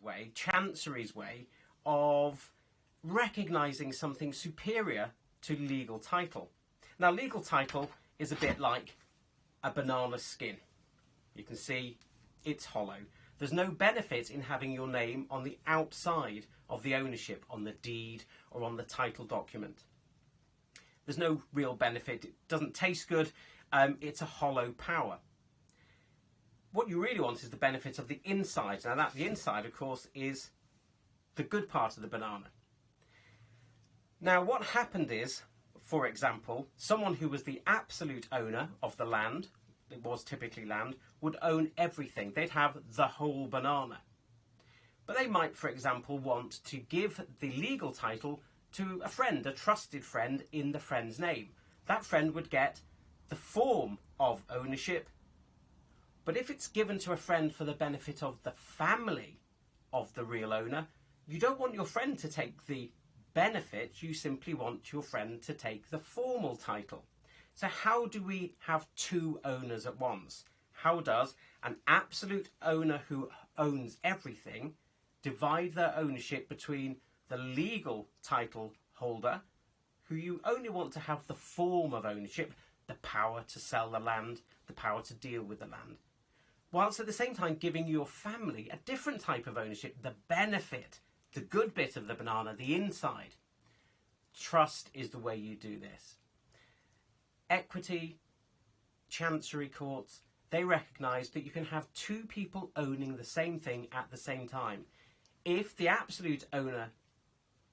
way, Chancery's way, of recognising something superior to legal title. Now, legal title is a bit like a banana skin. You can see it's hollow. There's no benefit in having your name on the outside of the ownership, on the deed or on the title document. There's no real benefit. It doesn't taste good. It's a hollow power. What you really want is the benefit of the inside. Now, the inside, of course, is the good part of the banana. Now, what happened is, for example, someone who was the absolute owner of the land, it was typically land, would own everything. They'd have the whole banana. But they might, for example, want to give the legal title to a friend, a trusted friend, in the friend's name. That friend would get the form of ownership. But if it's given to a friend for the benefit of the family of the real owner, you don't want your friend to take the benefit, you simply want your friend to take the formal title. So how do we have two owners at once? How does an absolute owner who owns everything divide their ownership between the legal title holder, who you only want to have the form of ownership, the power to sell the land, the power to deal with the land, whilst at the same time giving your family a different type of ownership, the benefit, the good bit of the banana, the inside? Trust is the way you do this. Equity, chancery courts, they recognise that you can have two people owning the same thing at the same time. If the absolute owner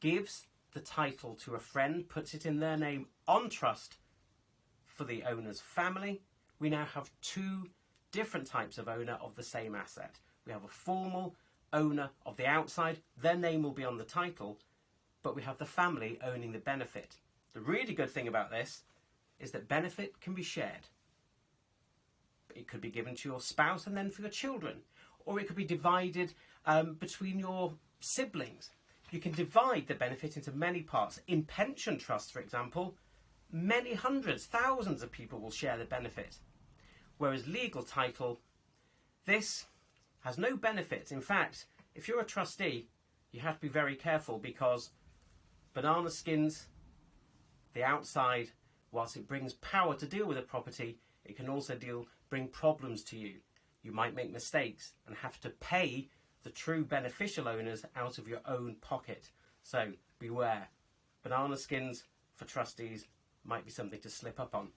gives the title to a friend, puts it in their name on trust for the owner's family, we now have two different types of owner of the same asset. We have a formal owner of the outside, their name will be on the title, but we have the family owning the benefit. The really good thing about this is that benefit can be shared. It could be given to your spouse and then for your children, or it could be divided between your siblings. You can divide the benefit into many parts. In pension trusts, for example, many hundreds, thousands of people will share the benefit. Whereas legal title, this has no benefit. In fact, if you're a trustee, you have to be very careful, because banana skins, the outside, whilst it brings power to deal with a property, it can also bring problems to you. You might make mistakes and have to pay the true beneficial owners out of your own pocket. So beware. Banana skins for trustees might be something to slip up on.